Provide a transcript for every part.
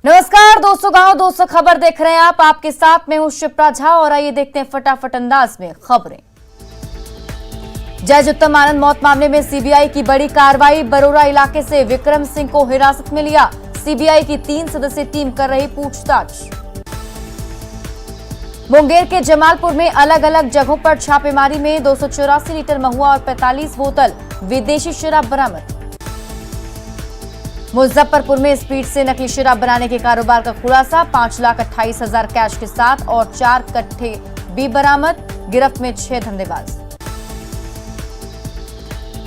नमस्कार दोस्तों, गांव दोस्तों खबर देख रहे हैं आप। आपके साथ मैं हूं शिप्रा झा और आइए देखते हैं फटाफट अंदाज में खबरें। जज उत्तम आनंद मौत मामले में सीबीआई की बड़ी कार्रवाई। बरोरा इलाके से विक्रम सिंह को हिरासत में लिया। सीबीआई की 3 सदस्यीय टीम कर रही पूछताछ। मुंगेर के जमालपुर में अलग अलग जगहों पर छापेमारी में 284 लीटर महुआ और 45 बोतल विदेशी शराब बरामद। मुजफ्फरपुर में स्पीड से नकली शराब बनाने के कारोबार का खुलासा। 5,28,000 कैश के साथ और 4 कट्टे भी बरामद। गिरफ्त में 6 धंधेबाज।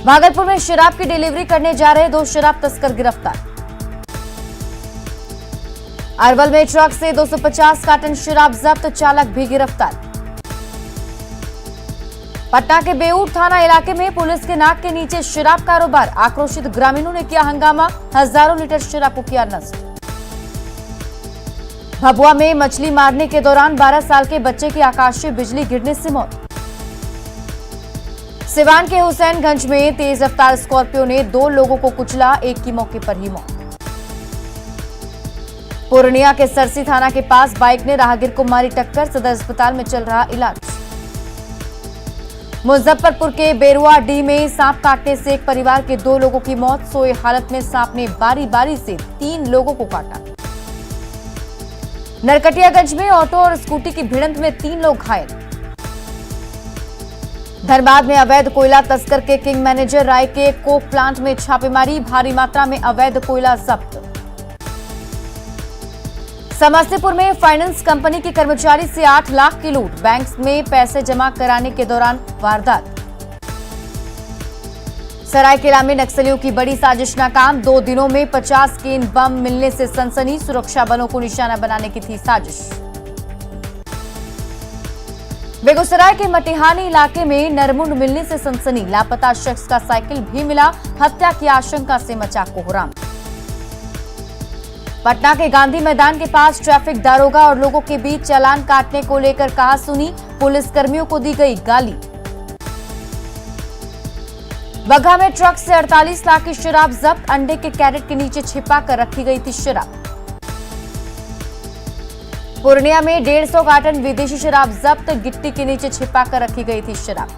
भागलपुर में शराब की डिलीवरी करने जा रहे 2 शराब तस्कर गिरफ्तार। अरवल में ट्रक से 250 कार्टन शराब जब्त, चालक भी गिरफ्तार। पटना के बेऊर थाना इलाके में पुलिस के नाक के नीचे शराब कारोबार। आक्रोशित ग्रामीणों ने किया हंगामा, हजारों लीटर शराब को किया नष्ट। भभुआ में मछली मारने के दौरान 12 साल के बच्चे की आकाशीय बिजली गिरने से मौत। सिवान के हुसैनगंज में तेज रफ्तार स्कॉर्पियो ने 2 लोगों को कुचला, एक की मौके पर ही मौत। पूर्णिया के सरसी थाना के पास बाइक ने राहगीर को मारी टक्कर, सदर अस्पताल में चल रहा इलाज। मुजफ्फरपुर के बेरुआडीह में सांप काटने से एक परिवार के 2 लोगों की मौत। सोए हालत में सांप ने बारी बारी से 3 लोगों को काटा। नरकटियागंज में ऑटो और स्कूटी की भिड़ंत में 3 लोग घायल। धनबाद में अवैध कोयला तस्कर के किंग मैनेजर राय के कोक प्लांट में छापेमारी। भारी मात्रा में अवैध कोयला जब्त। समस्तीपुर में फाइनेंस कंपनी के कर्मचारी से 8 लाख की लूट। बैंक में पैसे जमा कराने के दौरान वारदात। सरायकेला में नक्सलियों की बड़ी साजिश नाकाम। 2 दिनों में 50 केन बम मिलने से सनसनी। सुरक्षा बलों को निशाना बनाने की थी साजिश। बेगूसराय के मटिहानी इलाके में नरमुंड मिलने से सनसनी। लापता शख्स का साइकिल भी मिला। हत्या की आशंका से मचा कोहराम। पटना के गांधी मैदान के पास ट्रैफिक दारोगा और लोगों के बीच चालान काटने को लेकर कहासुनी। पुलिसकर्मियों को दी गई गाली। बगहा में ट्रक से 48 लाख की शराब जब्त। अंडे के कैरेट के नीचे छिपा कर रखी गई थी शराब। पूर्णिया में 150 कार्टन विदेशी शराब जब्त। गिट्टी के नीचे छिपा कर रखी गई थी शराब।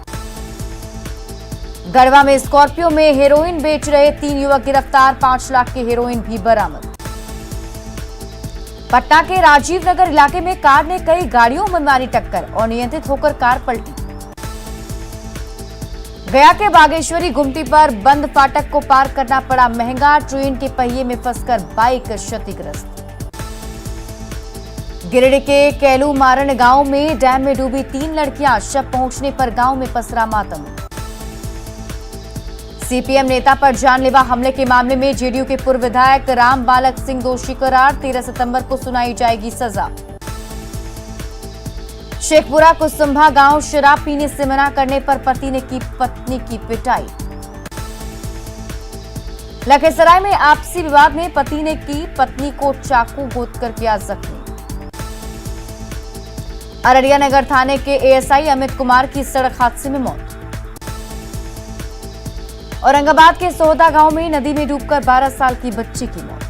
गढ़वा में स्कॉर्पियो में हेरोइन बेच रहे 3 युवक गिरफ्तार। 5 लाख की हेरोइन भी बरामद। पटना के राजीव नगर इलाके में कार ने कई गाड़ियों में मारी टक्कर और नियंत्रित होकर कार पलटी। गया के बागेश्वरी गुमटी पर बंद फाटक को पार करना पड़ा महंगा। ट्रेन के पहिए में फंसकर बाइक क्षतिग्रस्त। गिरिडीह के कैलू मारण गांव में डैम में डूबी 3 लड़कियां। शव पहुंचने पर गांव में पसरा मातम। सीपीएम नेता पर जानलेवा हमले के मामले में जेडीयू के पूर्व विधायक राम बालक सिंह दोषी करार। 13 सितंबर को सुनाई जाएगी सजा। शेखपुरा कुसुम्भा गांव शराब पीने से मना करने पर पति ने की पत्नी की पिटाई। लखीसराय में आपसी विवाद में पति ने की पत्नी को चाकू गोदकर किया जख्मी। अररिया नगर थाने के एएसआई अमित कुमार की सड़क हादसे में मौत। औरंगाबाद के सोहदा गांव में नदी में डूबकर 12 साल की बच्ची की मौत।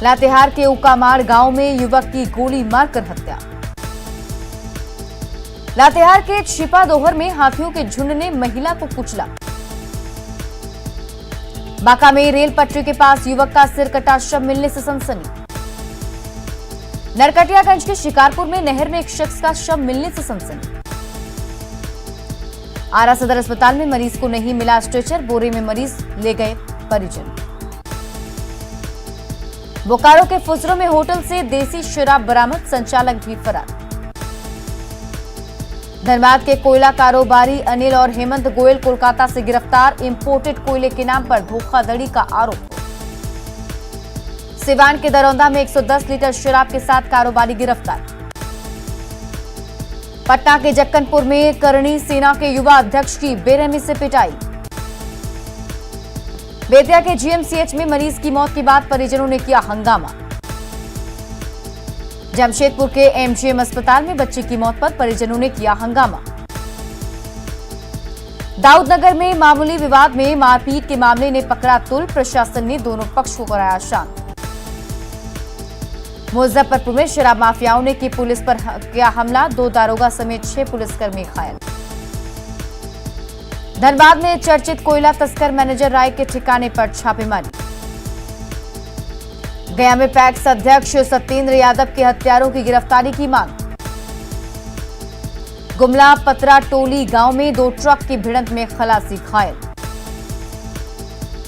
लातेहार के उकामार गांव में युवक की गोली मारकर हत्या। लातेहार के छिपादोहर में हाथियों के झुंड ने महिला को कुचला। बांका में रेल पटरी के पास युवक का सिर कटा शव मिलने से सनसनी। नरकटियागंज के शिकारपुर में नहर में एक शख्स का शव मिलने से सनसनी। आरा सदर अस्पताल में मरीज को नहीं मिला स्ट्रेचर। बोरे में मरीज ले गए परिजन। बोकारो के फुसरो में होटल से देसी शराब बरामद। संचालक भी फरार। धनबाद के कोयला कारोबारी अनिल और हेमंत गोयल कोलकाता से गिरफ्तार। इंपोर्टेड कोयले के नाम पर धोखाधड़ी का आरोप। सिवान के दरौंदा में 110 लीटर शराब के साथ कारोबारी गिरफ्तार। पटना के जक्कनपुर में करणी सेना के युवा अध्यक्ष की बेरहमी से पिटाई। बेतिया के जीएमसीएच में मरीज की मौत के बाद परिजनों ने किया हंगामा। जमशेदपुर के एमजीएम अस्पताल में बच्चे की मौत पर परिजनों ने किया हंगामा। दाऊदनगर में मामूली विवाद में मारपीट के मामले ने पकड़ा तुल। प्रशासन ने दोनों पक्ष को कराया शांत। मुजफ्फरपुर में शराब माफियाओं ने की पुलिस पर किया हमला, 2 दारोगा समेत 6 पुलिसकर्मी घायल। धनबाद में चर्चित कोयला तस्कर मैनेजर राय के ठिकाने पर छापेमारी। गया में पैक्स अध्यक्ष सत्येंद्र यादव के हत्यारों की गिरफ्तारी की मांग। गुमला पतरा टोली गांव में 2 ट्रक की भिड़ंत में खलासी घायल।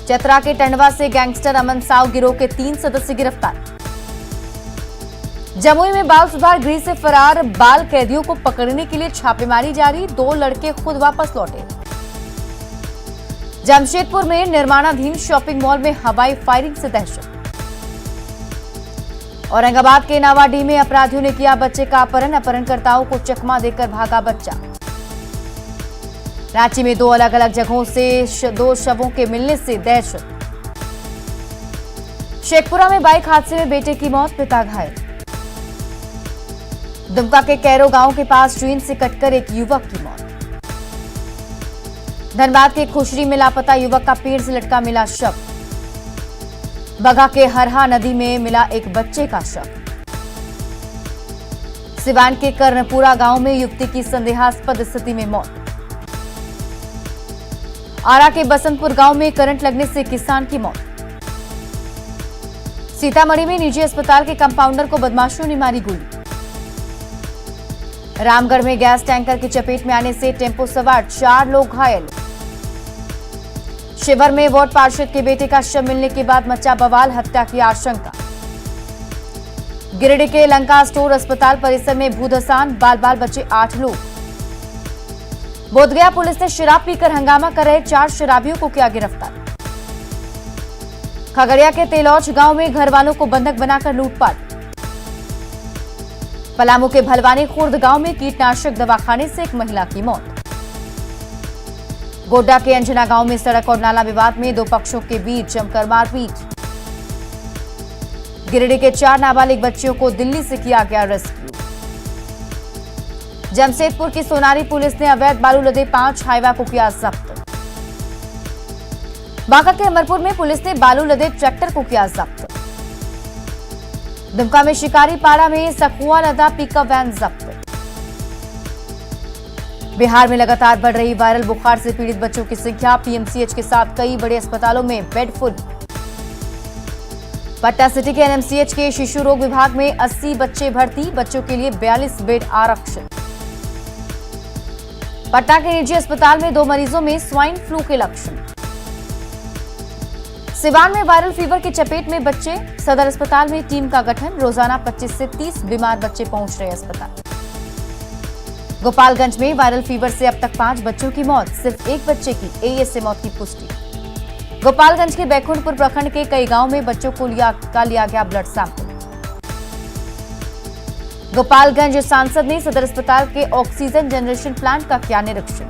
चतरा के टंडवा से गैंगस्टर अमन साव गिरोह के 3 सदस्य गिरफ्तार। जमुई में बाल सुधार गृह से फरार बाल कैदियों को पकड़ने के लिए छापेमारी जारी, 2 लड़के खुद वापस लौटे। जमशेदपुर में निर्माणाधीन शॉपिंग मॉल में हवाई फायरिंग से दहशत। औरंगाबाद के नावाडीह में अपराधियों ने किया बच्चे का अपहरण, अपहरणकर्ताओं को चकमा देकर भागा बच्चा। रांची में 2 अलग अलग जगहों से 2 शवों के मिलने से दहशत। शेखपुरा में बाइक हादसे में बेटे की मौत, पिता घायल। दुमका के कैरो गांव के पास ट्रेन से कटकर एक युवक की मौत। धनबाद के खुशरी में लापता युवक का पेड़ से लटका मिला शव। बगा के हरहा नदी में मिला एक बच्चे का शव। सिवान के कर्णपुरा गांव में युवती की संदेहास्पद स्थिति में मौत। आरा के बसंतपुर गांव में करंट लगने से किसान की मौत। सीतामढ़ी में निजी अस्पताल के कंपाउंडर को बदमाशों ने मारी गोली। रामगढ़ में गैस टैंकर की चपेट में आने से टेंपो सवार 4 लोग घायल। शिवहर में वार्ड पार्षद के बेटे का शव मिलने के बाद मचा बवाल, हत्या की आशंका। गिरिडीह के लंका स्टोर अस्पताल परिसर में भूधसान, बाल बाल बचे 8 लोग। बोधगया पुलिस ने शराब पीकर हंगामा कर रहे 4 शराबियों को किया गिरफ्तार। खगड़िया के तेलौच गांव में घर वालों को बंधक बनाकर लूटपाट। पलामू के भलवानी खुर्द गांव में कीटनाशक दवा खाने से एक महिला की मौत। गोड्डा के अंजना गांव में सड़क और नाला विवाद में 2 पक्षों के बीच जमकर मारपीट। गिरिडीह के 4 नाबालिग बच्चियों को दिल्ली से किया गया रेस्क्यू। जमशेदपुर की सोनारी पुलिस ने अवैध बालू लदे 5 हाईवा को किया जब्त। बांका के अमरपुर में पुलिस ने बालू लदे ट्रैक्टर को किया जब्त। दुमका में शिकारीपाड़ा में सखुआ लदा पिकअप वैन जब्त। बिहार में लगातार बढ़ रही वायरल बुखार से पीड़ित बच्चों की संख्या, पीएमसीएच के साथ कई बड़े अस्पतालों में बेड फुल। पटना सिटी के एनएमसीएच के शिशु रोग विभाग में 80 बच्चे भर्ती, बच्चों के लिए 42 बेड आरक्षित। पटना के निजी अस्पताल में 2 मरीजों में स्वाइन फ्लू के लक्षण। सिवान में वायरल फीवर की चपेट में बच्चे, सदर अस्पताल में टीम का गठन, रोजाना 25 से 30 बीमार बच्चे पहुंच रहे अस्पताल। गोपालगंज में वायरल फीवर से अब तक 5 बच्चों की मौत, सिर्फ 1 बच्चे की एईएस से मौत की पुष्टि। गोपालगंज के बैकुंठपुर प्रखंड के कई गांवों में बच्चों को लिया गया ब्लड सैंपल। गोपालगंज सांसद ने सदर अस्पताल के ऑक्सीजन जनरेशन प्लांट का किया निरीक्षण।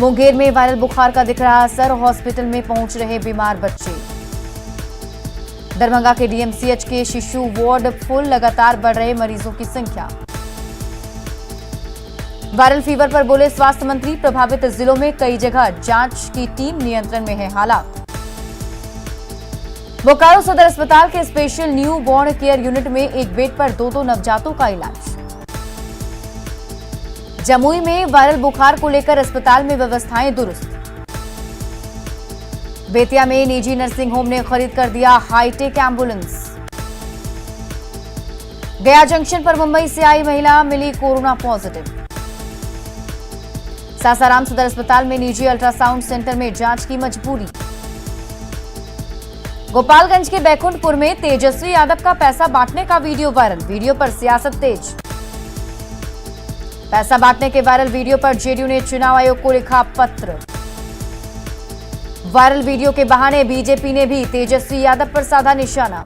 मुंगेर में वायरल बुखार का दिख रहा असर, हॉस्पिटल में पहुंच रहे बीमार बच्चे। दरभंगा के डीएमसीएच के शिशु वार्ड फुल, लगातार बढ़ रहे मरीजों की संख्या। वायरल फीवर पर बोले स्वास्थ्य मंत्री, प्रभावित जिलों में कई जगह जांच की टीम, नियंत्रण में है हालात। बोकारो सदर अस्पताल के special new born care unit में एक बेड पर 2 नवजातों का इलाज। जमुई में वायरल बुखार को लेकर अस्पताल में व्यवस्थाएं दुरुस्त। बेतिया में निजी नर्सिंग होम ने खरीद कर दिया हाईटेक एम्बुलेंस। गया जंक्शन पर मुंबई से आई महिला मिली कोरोना पॉजिटिव। सासाराम सदर अस्पताल में निजी अल्ट्रासाउंड सेंटर में जांच की मजबूरी। गोपालगंज के बैकुंठपुर में तेजस्वी यादव का पैसा बांटने का वीडियो वायरल, वीडियो पर सियासत तेज। पैसा बांटने के वायरल वीडियो पर जेडीयू ने चुनाव आयोग को लिखा पत्र। वायरल वीडियो के बहाने बीजेपी ने भी तेजस्वी यादव पर साधा निशाना।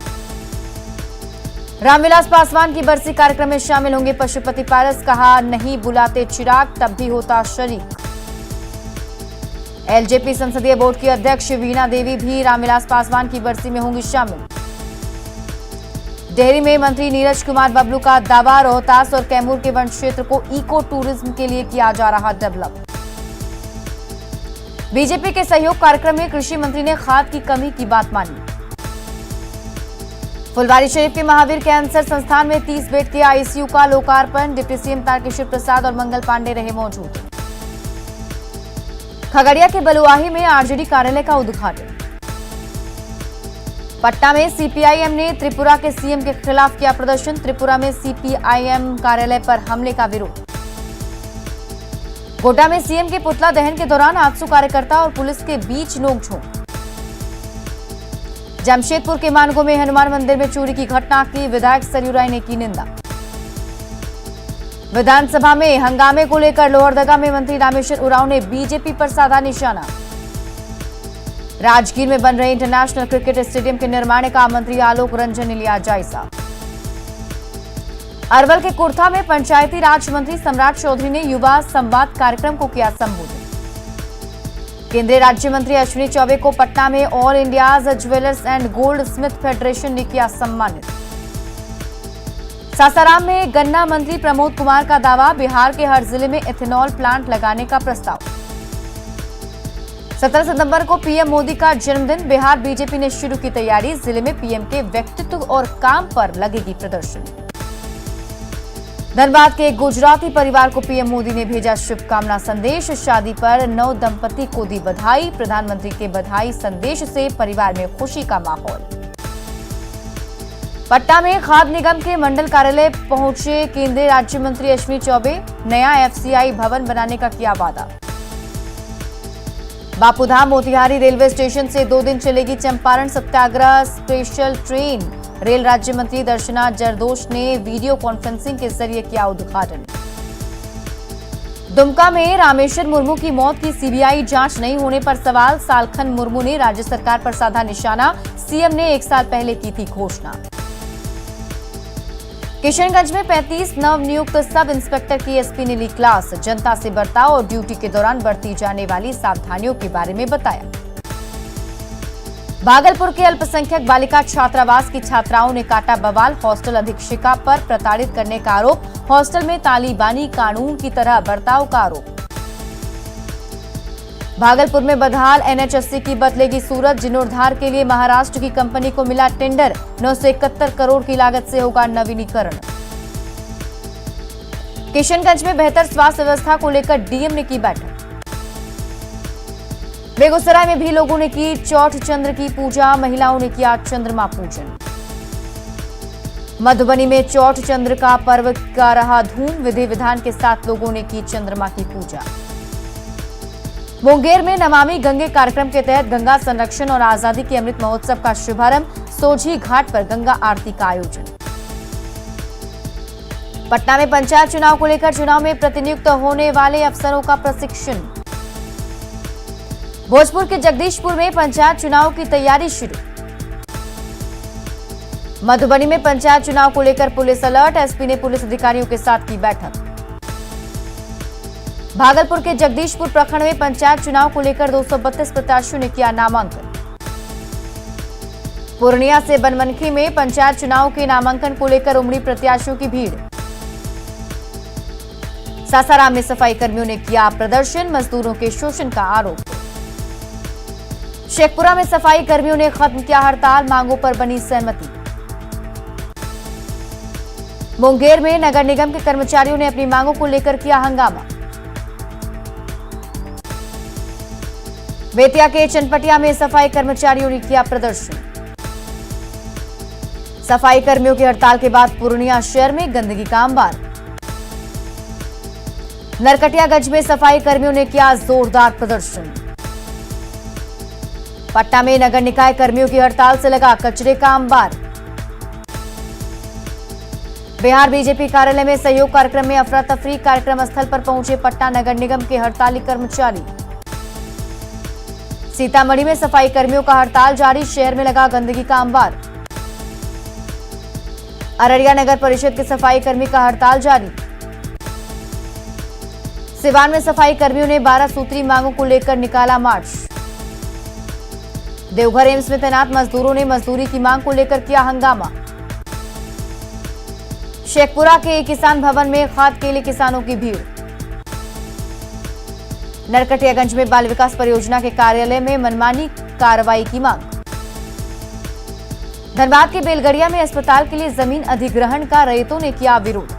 रामविलास पासवान की बरसी कार्यक्रम में शामिल होंगे पशुपति पारस, कहा नहीं बुलाते चिराग तब भी होता शरीक। एलजेपी संसदीय बोर्ड की अध्यक्ष वीणा देवी भी रामविलास पासवान की बरसी में होंगी शामिल। डेहरी में मंत्री नीरज कुमार बबलू का दावा, रोहतास और कैमूर के वन क्षेत्र को इको टूरिज्म के लिए किया जा रहा डेवलप। बीजेपी के सहयोग कार्यक्रम में कृषि मंत्री ने खाद की कमी की बात मानी। फुलवारी शरीफ के महावीर कैंसर संस्थान में 30 बेड के आईसीयू का लोकार्पण। डिप्टी सीएम तारकिशोर प्रसाद और मंगल पांडे रहे मौजूद। खगड़िया के बलुआही में आरजेडी कार्यालय का उद्घाटन। पटना में सीपीआईएम ने त्रिपुरा के सीएम के खिलाफ किया प्रदर्शन। त्रिपुरा में सीपीआईएम कार्यालय पर हमले का विरोध। गोड्डा में सीएम के पुतला दहन के दौरान आजसू कार्यकर्ता और पुलिस के बीच नोकझोंक। जमशेदपुर के मानगो में हनुमान मंदिर में चोरी की घटना की विधायक सरयू राय ने की निंदा। विधानसभा में हंगामे को लेकर लोहरदगा में मंत्री रामेश्वर उरांव ने बीजेपी पर साधा निशाना। राजगीर में बन रहे इंटरनेशनल क्रिकेट स्टेडियम के निर्माण का मंत्री आलोक रंजन ने लिया जायजा। अरवल के कुर्था में पंचायती राज मंत्री सम्राट चौधरी ने युवा संवाद कार्यक्रम को किया संबोधित। केंद्रीय राज्य मंत्री अश्विनी चौबे को पटना में all India's jewellers and gold Smith federation ने किया सम्मानित। सासाराम में गन्ना मंत्री प्रमोद कुमार का दावा। बिहार के हर जिले में इथेनॉल प्लांट लगाने का प्रस्ताव। 17 सितंबर को पीएम मोदी का जन्मदिन। बिहार बीजेपी ने शुरू की तैयारी। जिले में पीएम के व्यक्तित्व और काम पर लगेगी प्रदर्शनी। धनबाद के एक गुजराती परिवार को पीएम मोदी ने भेजा शुभकामना संदेश। शादी पर नव दंपति को दी बधाई। प्रधानमंत्री के बधाई संदेश से परिवार में खुशी का माहौल। पटना में खाद्य निगम के मंडल कार्यालय पहुंचे केंद्रीय राज्य मंत्री अश्विनी चौबे। नया एफसीआई भवन बनाने का किया वादा। बापूधाम मोतिहारी रेलवे स्टेशन से 2 दिन चलेगी चंपारण सत्याग्रह स्पेशल ट्रेन। रेल राज्य मंत्री दर्शना जरदोश ने वीडियो कॉन्फ्रेंसिंग के जरिए किया उद्घाटन। दुमका में रामेश्वर मुर्मू की मौत की सीबीआई जांच नहीं होने पर सवाल। सालखन मुर्मू ने राज्य सरकार पर साधा निशाना। सीएम ने 1 साल पहले की थी घोषणा। किशनगंज में 35 नवनियुक्त सब इंस्पेक्टर की एसपी ने ली क्लास। जनता से बर्ताव और ड्यूटी के दौरान बरती जाने वाली सावधानियों के बारे में बताया। भागलपुर के अल्पसंख्यक बालिका छात्रावास की छात्राओं ने काटा बवाल। हॉस्टल अधीक्षिका पर प्रताड़ित करने का आरोप। हॉस्टल में तालिबानी कानून की तरह बर्ताव का आरोप। भागलपुर में बदहाल एनएच 80 की बदलेगी सूरत। जीर्णोद्धार के लिए महाराष्ट्र की कंपनी को मिला टेंडर। 971 करोड़ की लागत से होगा नवीनीकरण। किशनगंज में बेहतर स्वास्थ्य व्यवस्था को लेकर डीएम ने की बैठक। बेगूसराय में भी लोगों ने की चौठ चंद्र की पूजा। महिलाओं ने किया चंद्रमा पूजन। मधुबनी में चौठ चंद्र का पर्व का रहा धूम। विधि विधान के साथ लोगों ने की चंद्रमा की पूजा। मुंगेर में नमामि गंगे कार्यक्रम के तहत गंगा संरक्षण और आजादी के अमृत महोत्सव का शुभारंभ। सोझी घाट पर गंगा आरती का आयोजन। पटना में पंचायत चुनाव को लेकर चुनाव में प्रतिनियुक्त होने वाले अफसरों का प्रशिक्षण। भोजपुर के जगदीशपुर में पंचायत चुनाव की तैयारी शुरू। मधुबनी में पंचायत चुनाव को लेकर पुलिस अलर्ट। एसपी ने पुलिस अधिकारियों के साथ की बैठक। भागलपुर के जगदीशपुर प्रखंड में पंचायत चुनाव को लेकर 232 प्रत्याशियों ने किया नामांकन। पूर्णिया से बनमनखी में पंचायत चुनाव के नामांकन को लेकर उमड़ी प्रत्याशियों की भीड़। सासाराम में सफाई कर्मियों ने किया प्रदर्शन। मजदूरों के शोषण का आरोप। शेखपुरा में सफाई कर्मियों ने खत्म किया हड़ताल। मांगों पर बनी सहमति। मुंगेर में नगर निगम के कर्मचारियों ने अपनी मांगों को लेकर किया हंगामा। बेतिया के चनपटिया में सफाई कर्मचारियों ने किया प्रदर्शन। सफाई कर्मियों की हड़ताल के बाद पूर्णिया शहर में गंदगी का अंबार। नरकटियागंज में सफाई कर्मियों ने किया जोरदार प्रदर्शन। पटना में नगर निकाय कर्मियों की हड़ताल से लगा कचरे का अंबार। बिहार बीजेपी कार्यालय में सहयोग कार्यक्रम में अफरा तफरी। कार्यक्रम स्थल पर पहुंचे पटना नगर निगम के हड़ताली कर्मचारी। सीतामढ़ी में सफाई कर्मियों का हड़ताल जारी। शहर में लगा गंदगी का अंबार। अररिया नगर परिषद के सफाई कर्मी का हड़ताल जारी। सिवान में सफाई कर्मियों ने 12 सूत्री मांगों को लेकर निकाला मार्च। देवघर एम्स में तैनात मजदूरों ने मजदूरी की मांग को लेकर किया हंगामा। शेखपुरा के किसान भवन में खाद के लिए किसानों की भीड़। नरकटियागंज में बाल विकास परियोजना के कार्यालय में मनमानी कार्रवाई की मांग। धनबाद के बेलगड़िया में अस्पताल के लिए जमीन अधिग्रहण का रैयतों ने किया विरोध।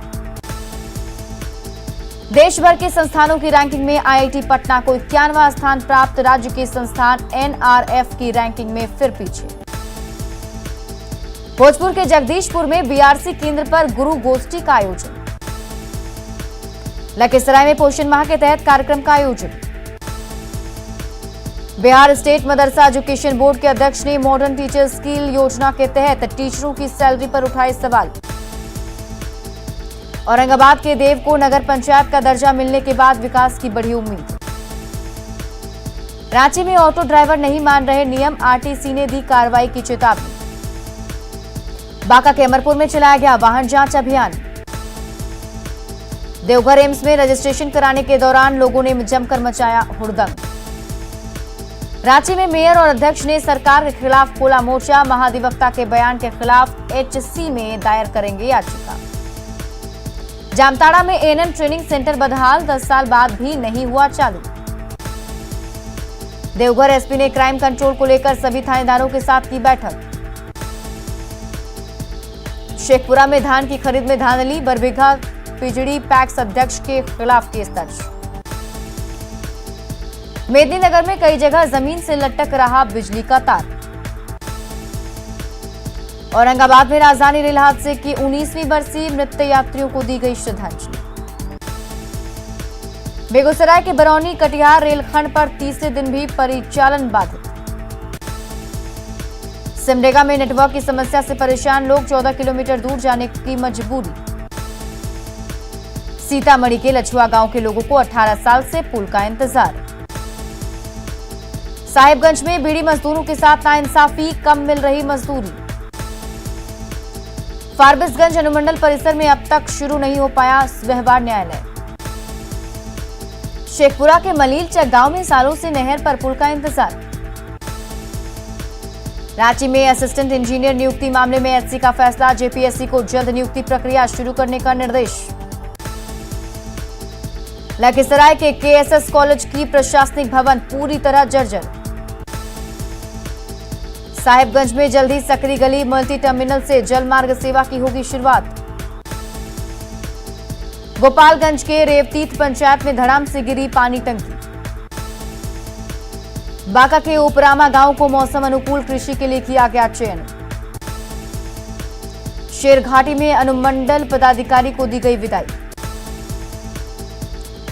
देश भर के संस्थानों की रैंकिंग में आईआईटी पटना को 91वां स्थान प्राप्त। राज्य के संस्थान एनआरएफ की रैंकिंग में फिर पीछे। भोजपुर के जगदीशपुर में बीआरसी केंद्र पर गुरु गोष्ठी का आयोजन। लखीसराय में पोषण माह के तहत कार्यक्रम का आयोजन। बिहार स्टेट मदरसा एजुकेशन बोर्ड के अध्यक्ष ने मॉडर्न टीचर स्किल योजना के तहत टीचरों की सैलरी पर उठाए सवाल। औरंगाबाद के देव को नगर पंचायत का दर्जा मिलने के बाद विकास की बढ़ी उम्मीद। रांची में ऑटो ड्राइवर नहीं मान रहे नियम, आरटीसी ने दी कार्रवाई की चेतावनी। बांका के अमरपुर में चलाया गया वाहन जांच अभियान। देवघर एम्स में रजिस्ट्रेशन कराने के दौरान लोगों ने जमकर मचाया हुड़दंग। रांची में मेयर और अध्यक्ष ने सरकार के खिलाफ खोला मोर्चा। महाधिवक्ता के बयान के खिलाफ एचसी में दायर करेंगे याचिका। जामताड़ा में एएनएम ट्रेनिंग सेंटर बदहाल, 10 साल बाद भी नहीं हुआ चालू। देवघर एसपी ने क्राइम कंट्रोल को लेकर सभी थानेदारों के साथ की बैठक। शेखपुरा में धान की खरीद में धांधली, बरबीघा पिजड़ी पैक्स अध्यक्ष के खिलाफ केस दर्ज। मेदिनीनगर में कई जगह जमीन से लटक रहा बिजली का तार। औरंगाबाद में राजधानी रेल हादसे की 19वीं बरसी, मृत यात्रियों को दी गई श्रद्धांजलि। बेगूसराय के बरौनी कटिहार रेलखंड पर तीसरे दिन भी परिचालन बाधित। सिमडेगा में नेटवर्क की समस्या से परेशान लोग, 14 किलोमीटर दूर जाने की मजबूरी। सीतामढ़ी के लछुआ गांव के लोगों को 18 साल से पुल का इंतजार। साहिबगंज में बीड़ी मजदूरों के साथ नाइंसाफी, कम मिल रही मजदूरी। फारबिसगंज अनुमंडल परिसर में अब तक शुरू नहीं हो पाया व्यवहार न्यायालय। शेखपुरा के मलीलचक गांव में सालों से नहर पर पुल का इंतजार। रांची में असिस्टेंट इंजीनियर नियुक्ति मामले में एससी का फैसला, जेपीएससी को जल्द नियुक्ति प्रक्रिया शुरू करने का निर्देश। लखीसराय के केएसएस कॉलेज की प्रशासनिक भवन पूरी तरह जर्जर। साहिबगंज में जल्दी सकरी गली मल्टी टर्मिनल से जलमार्ग सेवा की होगी शुरुआत। गोपालगंज के रेवतीत पंचायत में धड़ाम से गिरी पानी टंकी। बांका के उपरामा गांव को मौसम अनुकूल कृषि के लिए किया गया चयन। शेरघाटी में अनुमंडल पदाधिकारी को दी गई विदाई।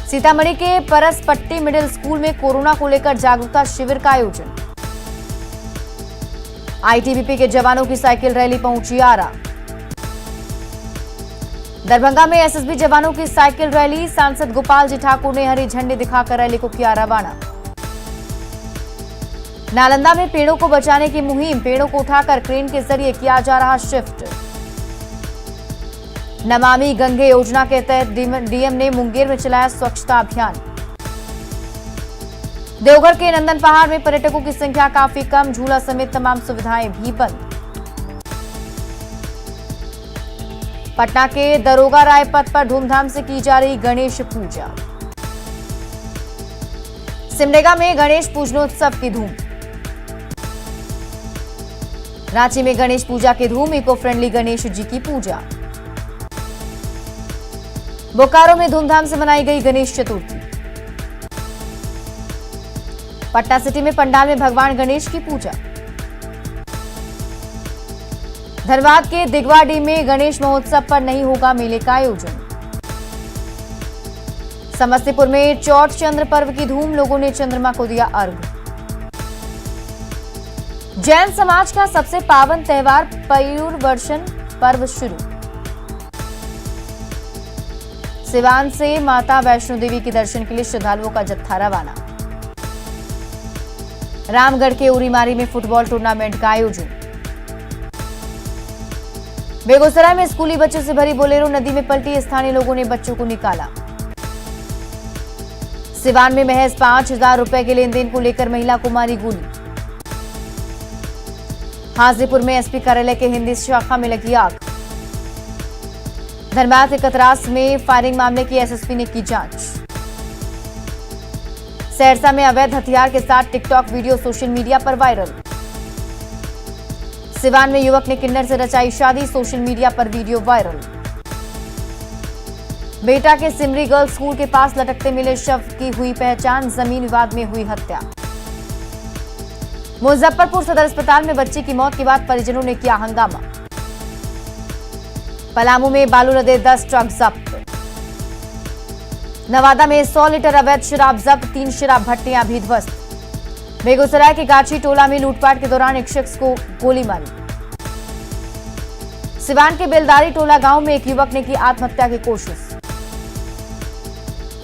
सीतामढ़ी के परसपट्टी मिडिल स्कूल में कोरोना को लेकर जागरूकता शिविर का आयोजन। आईटीबीपी के जवानों की साइकिल रैली पहुंची आरा। दरभंगा में एसएसबी जवानों की साइकिल रैली, सांसद गोपाल जी ठाकुर ने हरी झंडी दिखाकर रैली को किया रवाना। नालंदा में पेड़ों को बचाने की मुहिम, पेड़ों को उठाकर क्रेन के जरिए किया जा रहा शिफ्ट। नमामि गंगे योजना के तहत डीएम ने मुंगेर में चलाया स्वच्छता अभियान। देवघर के नंदन पहाड़ में पर्यटकों की संख्या काफी कम, झूला समेत तमाम सुविधाएं भी बंद। पटना के दरोगा राय पथ पर धूमधाम से की जा रही गणेश पूजा। सिमडेगा में गणेश पूजनोत्सव की धूम। रांची में गणेश पूजा की धूम, इको फ्रेंडली गणेश जी की पूजा। बोकारो में धूमधाम से मनाई गई गणेश चतुर्थी। पटना सिटी में पंडाल में भगवान गणेश की पूजा। धनबाद के दिगवाडी में गणेश महोत्सव पर नहीं होगा मेले का आयोजन। समस्तीपुर में चौथ चंद्र पर्व की धूम, लोगों ने चंद्रमा को दिया अर्घ। जैन समाज का सबसे पावन त्योहार पर्युवर्षण पर्व शुरू। सिवान से माता वैष्णो देवी के दर्शन के लिए श्रद्धालुओं का जत्था रवाना। रामगढ़ के उरीमारी में फुटबॉल टूर्नामेंट का आयोजन। बेगूसराय में स्कूली बच्चों से भरी बोलेरो नदी में पलटी, स्थानीय लोगों ने बच्चों को निकाला। सिवान में महज 5,000 रुपए के लेन देन को लेकर महिला को मारी गोली। हाजीपुर में एसपी कार्यालय के हिंदी शाखा में लगी आग। धनबाद के कतरास में फायरिंग मामले की एसएसपी ने की जांच। सहरसा में अवैध हथियार के साथ टिकटॉक वीडियो सोशल मीडिया पर वायरल। सिवान में युवक ने किन्नर से रचाई शादी, सोशल मीडिया पर वीडियो वायरल। बेटा के सिमरी गर्ल्स स्कूल के पास लटकते मिले शव की हुई पहचान, जमीन विवाद में हुई हत्या। मुजफ्फरपुर सदर अस्पताल में बच्ची की मौत के बाद परिजनों ने किया हंगामा। पलामू में बालू लदे 10 ट्रक जब्त। नवादा में 100 लीटर अवैध शराब जब्त, 3 शराब भट्टियां भी ध्वस्त। बेगूसराय के गाछी टोला में लूटपाट के दौरान एक शख्स को गोली मारी। सिवान के बेलदारी टोला गांव में एक युवक ने की आत्महत्या की कोशिश।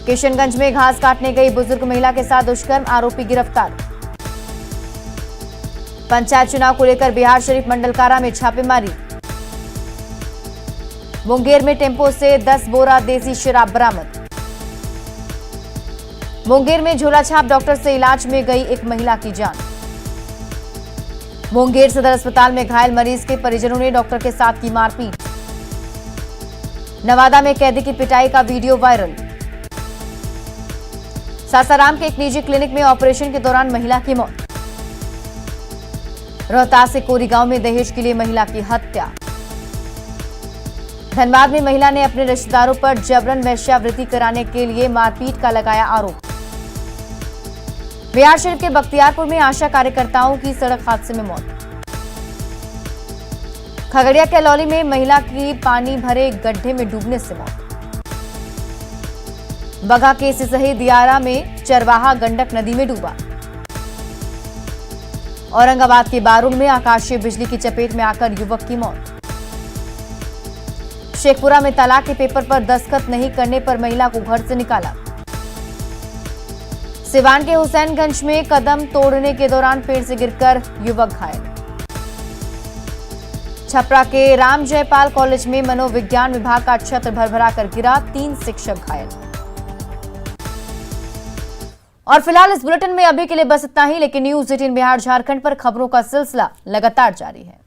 किशनगंज में घास काटने गई बुजुर्ग महिला के साथ दुष्कर्म, आरोपी गिरफ्तार। पंचायत चुनाव को लेकर बिहार शरीफ मंडलकारा में छापेमारी। मुंगेर में टेम्पो से 10 बोरा देसी शराब बरामद। मुंगेर में झोलाछाप डॉक्टर से इलाज में गई एक महिला की जान। मुंगेर सदर अस्पताल में घायल मरीज के परिजनों ने डॉक्टर के साथ की मारपीट। नवादा में कैदी की पिटाई का वीडियो वायरल। सासाराम के एक निजी क्लिनिक में ऑपरेशन के दौरान महिला की मौत। रोहतास के कोरी गांव में दहेज के लिए महिला की हत्या। धनबाद में महिला ने अपने रिश्तेदारों पर जबरन वेश्यावृत्ति कराने के लिए मारपीट का लगाया आरोप। बिहार शरीफ के बख्तियारपुर में आशा कार्यकर्ताओं की सड़क हादसे में मौत। खगड़िया के अलौली में महिला की पानी भरे गड्ढे में डूबने से मौत। बगहा के सिसही दियारा में चरवाहा गंडक नदी में डूबा। औरंगाबाद के बारूण में आकाशीय बिजली की चपेट में आकर युवक की मौत। शेखपुरा में तलाक के पेपर पर दस्तखत नहीं करने पर महिला को घर से निकाला। सिवान के हुसैनगंज में कदम तोड़ने के दौरान पेड़ से गिरकर युवक घायल। छपरा के राम जयपाल कॉलेज में मनोविज्ञान विभाग का छत्र भरभरा कर गिरा, 3 शिक्षक घायल। और फिलहाल इस बुलेटिन में अभी के लिए बस इतना ही, लेकिन न्यूज़ 18 बिहार झारखंड पर खबरों का सिलसिला लगातार जारी है।